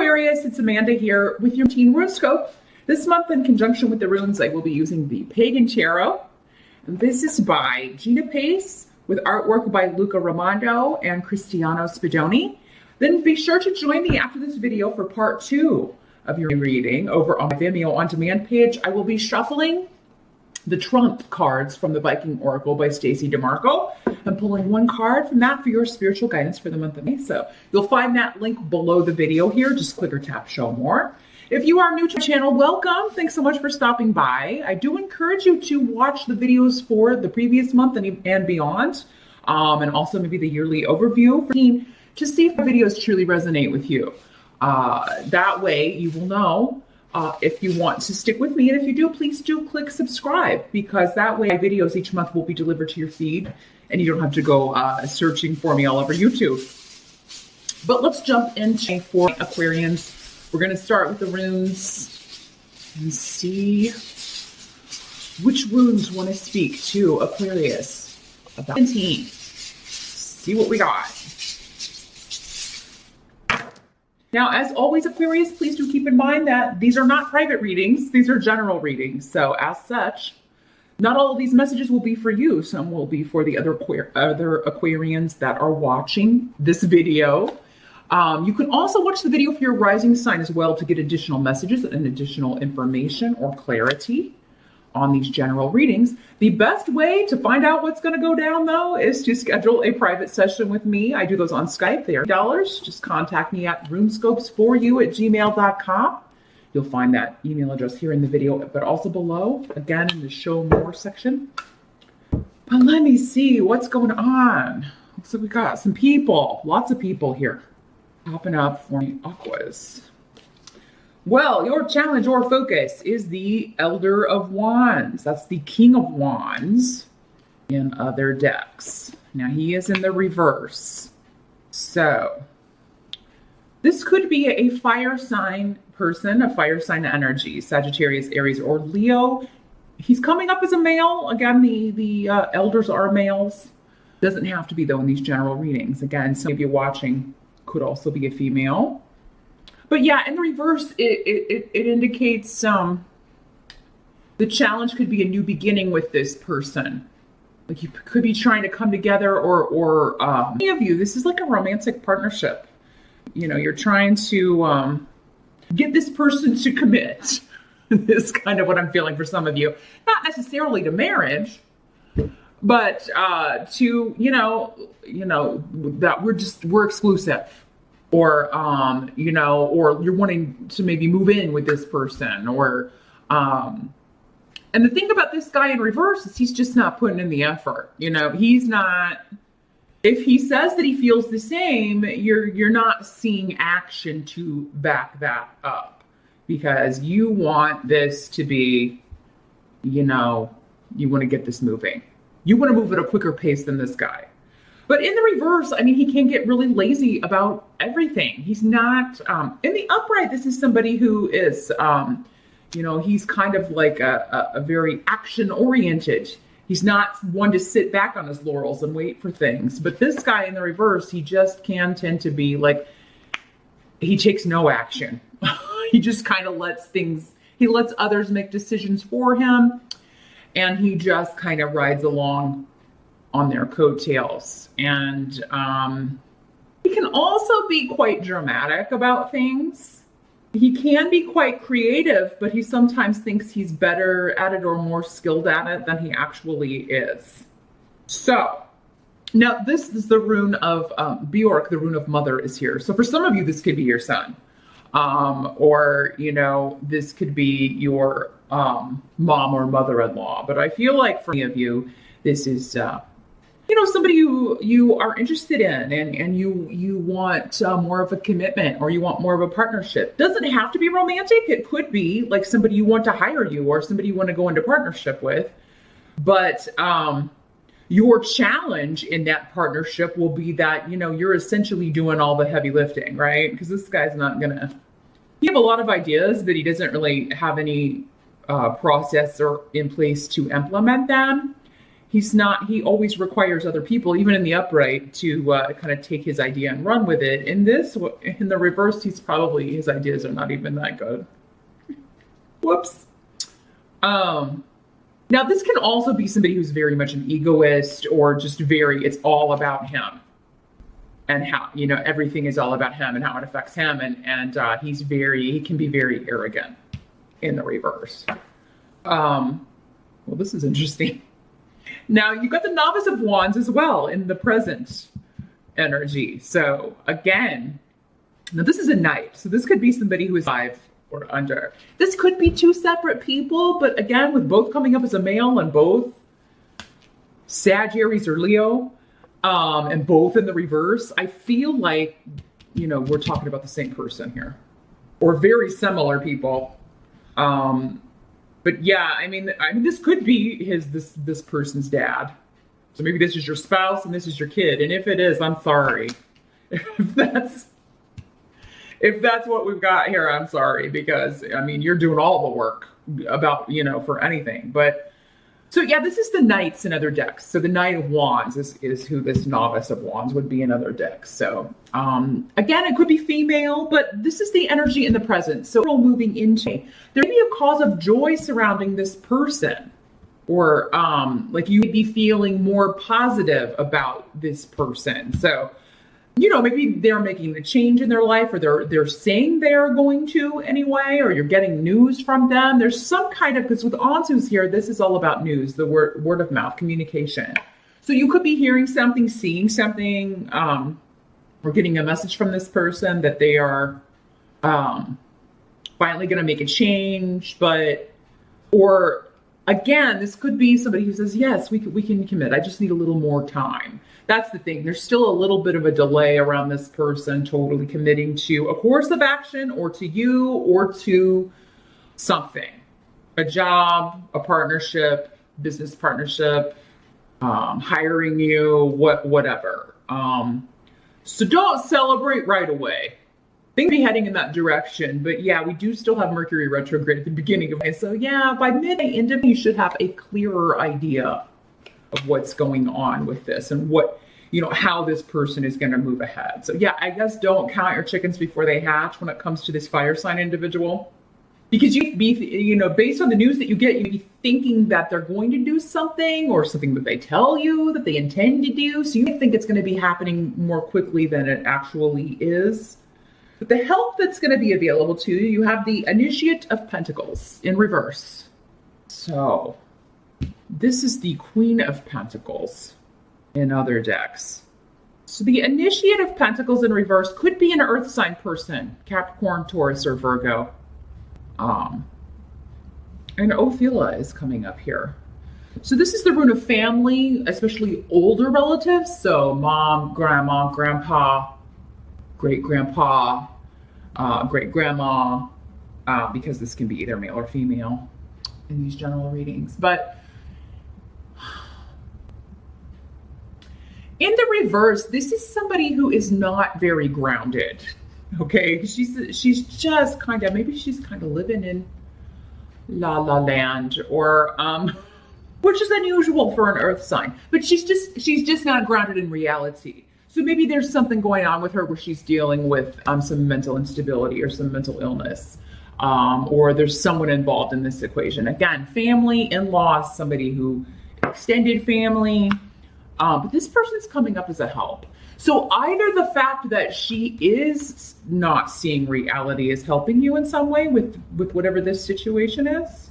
Aquarius, it's Amanda here with your teen horoscope. This month, in conjunction with the runes, I will be using the Pagan Tarot. And this is by Gina Pace with artwork by Luca Raimondo and Cristiano Spadoni. Then be sure to join me after this video for part 2 of your reading over on my Vimeo On Demand page. I will be shuffling the Trump cards from the Viking Oracle by Stacey DeMarco. I'm pulling one card from that for your spiritual guidance for the month of May. So you'll find that link below the video here. Just click or tap show more. If you are new to the channel, welcome. Thanks so much for stopping by. I do encourage you to watch the videos for the previous month and beyond, and also maybe the yearly overview to see if the videos truly resonate with you. That way you will know if you want to stick with me, and if you do, please do click subscribe, because that way my videos each month will be delivered to your feed and you don't have to go searching for me all over YouTube. But let's jump into for Aquarians. We're going to start with the runes and see which runes want to speak to Aquarius about 17. See what we got. Now, as always, Aquarius, please do keep in mind that these are not private readings. These are general readings. So as such, not all of these messages will be for you. Some will be for the other Aquarians that are watching this video. You can also watch the video for your rising sign as well to get additional messages and additional information or clarity on these general readings. The best way to find out what's going to go down, though, is to schedule a private session with me. I do those on Skype. They are $. Just contact me at runescopes4you@gmail.com. You'll find that email address here in the video, but also below, again, in the show more section. But let me see what's going on. Looks like we got some people, lots of people here popping up for me, Aquas. Well, your challenge or focus is the Elder of Wands. That's the King of Wands in other decks. Now, he is in the reverse. So, this could be a fire sign person, a fire sign energy, Sagittarius, Aries, or Leo. He's coming up as a male. Again, the elders are males. Doesn't have to be, though, in these general readings. Again, some of you watching could also be a female. But yeah, in the reverse, it indicates the challenge could be a new beginning with this person. Like you could be trying to come together, or many of you, this is like a romantic partnership. You know, you're trying to get this person to commit. This is kind of what I'm feeling for some of you. Not necessarily to marriage, but to, you know, that we're exclusive. Or, you know, or you're wanting to maybe move in with this person, or, and the thing about this guy in reverse is he's just not putting in the effort. You know, he's not, if he says that he feels the same, you're not seeing action to back that up, because you want this to be, you know, you want to get this moving. You want to move at a quicker pace than this guy. But in the reverse, I mean, he can get really lazy about everything. He's not, in the upright, this is somebody who is, you know, he's kind of like a very action-oriented. He's not one to sit back on his laurels and wait for things. But this guy in the reverse, he just can tend to be like, he takes no action. He just kind of lets others make decisions for him. And he just kind of rides along on their coattails. And he can also be quite dramatic about things. He can be quite creative, but he sometimes thinks he's better at it or more skilled at it than he actually is. So now this is the rune of Bjork, the rune of mother is here. So for some of you, this could be your son. Or, you know, this could be your mom or mother-in-law. But I feel like for many of you, this is you know, somebody you are interested in, and you want more of a commitment, or you want more of a partnership. Doesn't have to be romantic. It could be like somebody you want to hire you, or somebody you want to go into partnership with. But your challenge in that partnership will be that, you know, you're essentially doing all the heavy lifting, right? Because this guy's not gonna, he have a lot of ideas, but he doesn't really have any process or in place to implement them. he always requires other people, even in the upright, to kind of take his idea and run with it. In the reverse, his ideas are not even that good. Whoops. Now this can also be somebody who's very much an egoist, or just it's all about him. And how, everything is all about him and how it affects him. And he can be very arrogant in the reverse. Well, this is interesting. Now you've got the Novice of Wands as well in the present energy. So again, now this is a Knight. So this could be somebody who is 5 or under. This could be 2 separate people, but again, with both coming up as a male and both Sagittarius or Leo, and both in the reverse, I feel like, we're talking about the same person here, or very similar people. But yeah, I mean, this could be this person's dad. So maybe this is your spouse and this is your kid. And if it is, I'm sorry. If that's what we've got here, I'm sorry, because you're doing all the work about, for anything. But so yeah, this is the Knights in other decks. So the Knight of Wands is who this Novice of Wands would be in other decks. So again, it could be female, but this is the energy in the present. So moving into, there may be a cause of joy surrounding this person, or like you may be feeling more positive about this person. So maybe they're making a change in their life, or they're saying they're going to anyway, or you're getting news from them. There's some kind of, because with Ansu's here, this is all about news, the word of mouth communication. So you could be hearing something, seeing something, or getting a message from this person that they are finally going to make a change. Or again, this could be somebody who says, yes, we can commit. I just need a little more time. That's the thing. There's still a little bit of a delay around this person totally committing to a course of action, or to you, or to something, a job, a partnership, business partnership, hiring you, whatever. So don't celebrate right away. Things be heading in that direction, but yeah, we do still have Mercury retrograde at the beginning of May. So yeah, by end of May, you should have a clearer idea of what's going on with this, and what, how this person is going to move ahead. So yeah, I guess don't count your chickens before they hatch when it comes to this fire sign individual, because you'd be, based on the news that you get, you'd be thinking that they're going to do something, or something that they tell you that they intend to do. So you think it's going to be happening more quickly than it actually is. But the help that's going to be available to you, you have the Initiate of Pentacles in reverse. So this is the Queen of Pentacles in other decks. So the Initiate of Pentacles in reverse could be an earth sign person, Capricorn, Taurus, or Virgo. And Ophila is coming up here. So this is the rune of family, especially older relatives. So mom, grandma, grandpa, great-grandpa, great-grandma, because this can be either male or female in these general readings. But in the reverse, this is somebody who is not very grounded. Okay, she's just kind of, maybe she's kind of living in La La Land, or which is unusual for an earth sign, but she's just not grounded in reality. So maybe there's something going on with her where she's dealing with some mental instability or some mental illness, or there's someone involved in this equation. Again, family, in-laws, somebody who extended family, but this person's coming up as a help. So either the fact that she is not seeing reality is helping you in some way with whatever this situation is,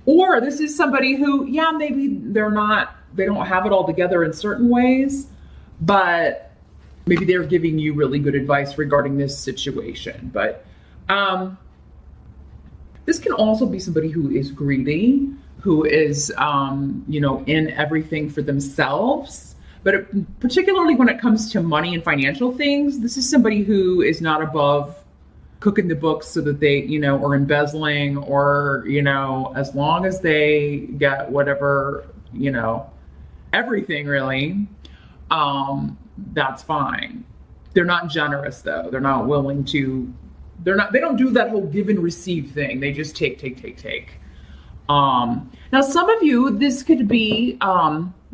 or this is somebody who, yeah, maybe they don't have it all together in certain ways, but maybe they're giving you really good advice regarding this situation. But this can also be somebody who is greedy, who is, in everything for themselves. But particularly when it comes to money and financial things, this is somebody who is not above cooking the books so that they, or embezzling, or, as long as they get whatever, everything really, that's fine. They're not generous though. They're not willing to, they don't do that whole give and receive thing. They just take. Now some of you, this could be,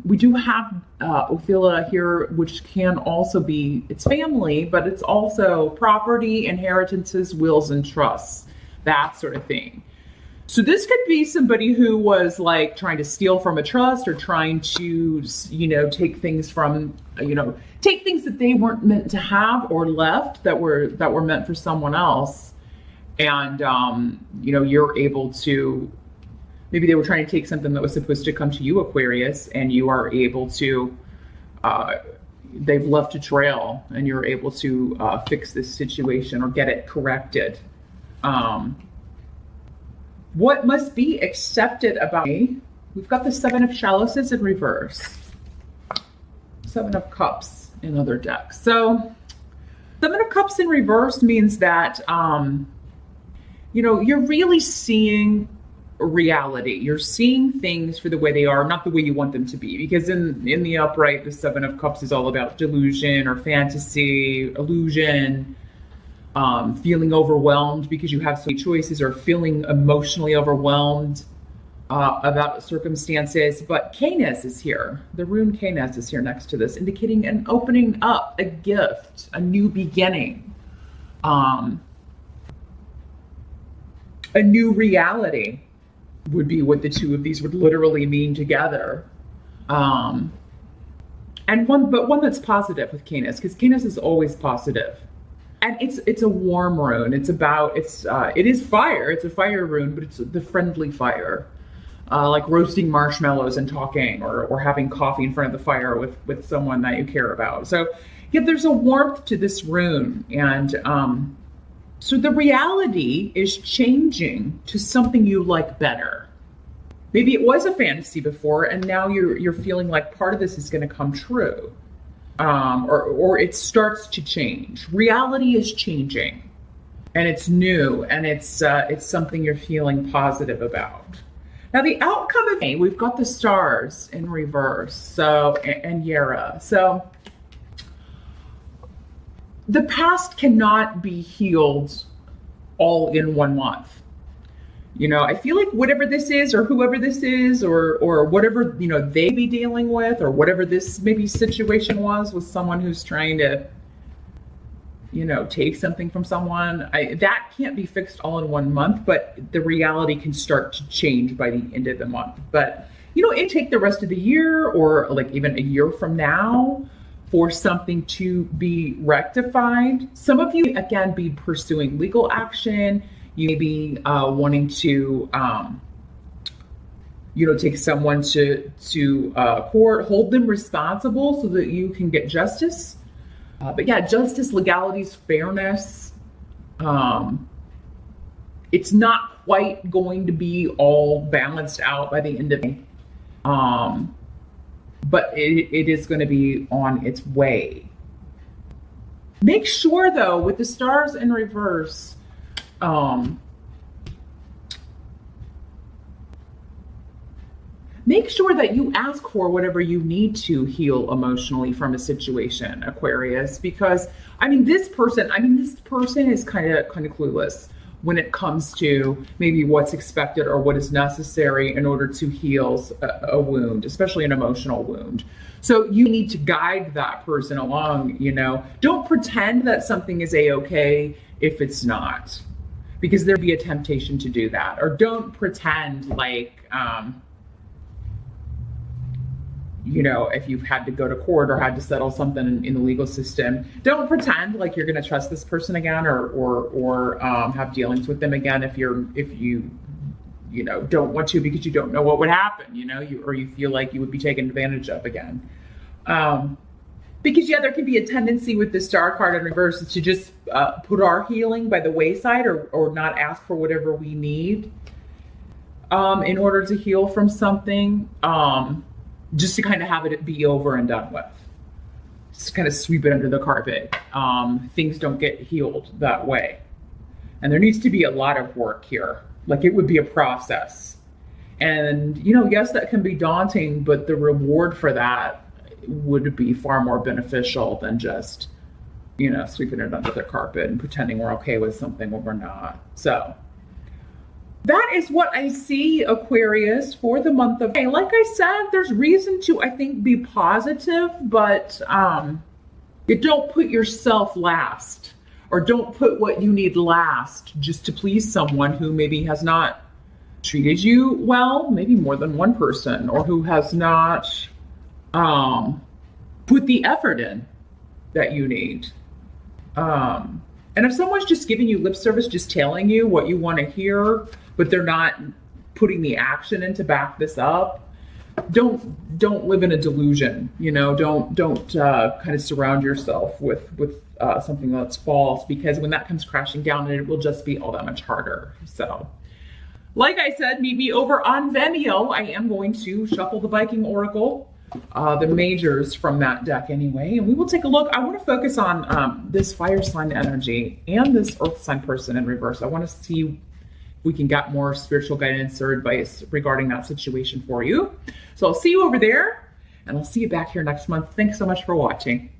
we do have Ophelia here, which can also be, it's family, but it's also property, inheritances, wills, and trusts, that sort of thing. So this could be somebody who was like trying to steal from a trust or trying to, take things from, take things that they weren't meant to have or left that were meant for someone else. And, you're able to, maybe they were trying to take something that was supposed to come to you, Aquarius, and you are able to, they've left a trail and you're able to fix this situation or get it corrected. What must be accepted about me? We've got the Seven of Chalices in reverse. Seven of Cups in other decks. So Seven of Cups in reverse means that, you're really seeing reality. You're seeing things for the way they are, not the way you want them to be. Because in the upright, the Seven of Cups is all about delusion or fantasy, illusion, feeling overwhelmed because you have so many choices, or feeling emotionally overwhelmed about circumstances. But Canis is here. The rune Canis is here next to this, indicating an opening up, a gift, a new beginning, a new reality would be what the two of these would literally mean together. And one that's positive with Canis, because Canis is always positive. And it's a warm rune. It is fire. It's a fire rune, but it's the friendly fire, like roasting marshmallows and talking, or having coffee in front of the fire with someone that you care about. So yeah, there's a warmth to this rune, and so the reality is changing to something you like better. Maybe it was a fantasy before, and now you're feeling like part of this is going to come true. Or it starts to change. Reality is changing, and it's new, and it's something you're feeling positive about. Now the outcome of May, we've got the stars in reverse, so and Yara. So the past cannot be healed all in 1 month. I feel like whatever this is, or whoever this is, or whatever, they be dealing with, or whatever this maybe situation was with someone who's trying to, take something from someone, that can't be fixed all in 1 month, but the reality can start to change by the end of the month. But, it take the rest of the year, or like even a year from now, for something to be rectified. Some of you, again, be pursuing legal action. You may be wanting to, take someone to court, hold them responsible so that you can get justice. But yeah, justice, legalities, fairness. It's not quite going to be all balanced out by the end of May. But it is going to be on its way. Make sure, though, with the stars in reverse, make sure that you ask for whatever you need to heal emotionally from a situation, Aquarius, because this person is kind of clueless when it comes to maybe what's expected or what is necessary in order to heal a wound, especially an emotional wound. So you need to guide that person along. Don't pretend that something is a-okay if it's not, because there'd be a temptation to do that. Or don't pretend like, if you've had to go to court or had to settle something in the legal system, don't pretend like you're going to trust this person again, or have dealings with them again if you don't want to, because you don't know what would happen, or you feel like you would be taken advantage of again. Because there can be a tendency with the star card in reverse to just put our healing by the wayside, or not ask for whatever we need in order to heal from something. Just to kind of have it be over and done with. Just kind of sweep it under the carpet. Things don't get healed that way. And there needs to be a lot of work here. Like, it would be a process. And, yes, that can be daunting, but the reward for that would be far more beneficial than just, sweeping it under the carpet and pretending we're okay with something when we're not. So that is what I see, Aquarius, for the month of May. Like I said, there's reason to, I think, be positive, but you don't put yourself last, or don't put what you need last just to please someone who maybe has not treated you well, maybe more than one person, or who has not put the effort in that you need. And if someone's just giving you lip service, just telling you what you want to hear, but they're not putting the action in to back this up, don't live in a delusion. You know, don't kind of surround yourself with something that's false, because when that comes crashing down, it will just be all that much harder. So, like I said, meet me over on Vimeo. I am going to shuffle the Viking Oracle, the majors from that deck anyway, and we will take a look. I want to focus on this fire sign energy and this earth sign person in reverse. I want to see if we can get more spiritual guidance or advice regarding that situation for you. So I'll see you over there, and I'll see you back here next month. Thanks so much for watching.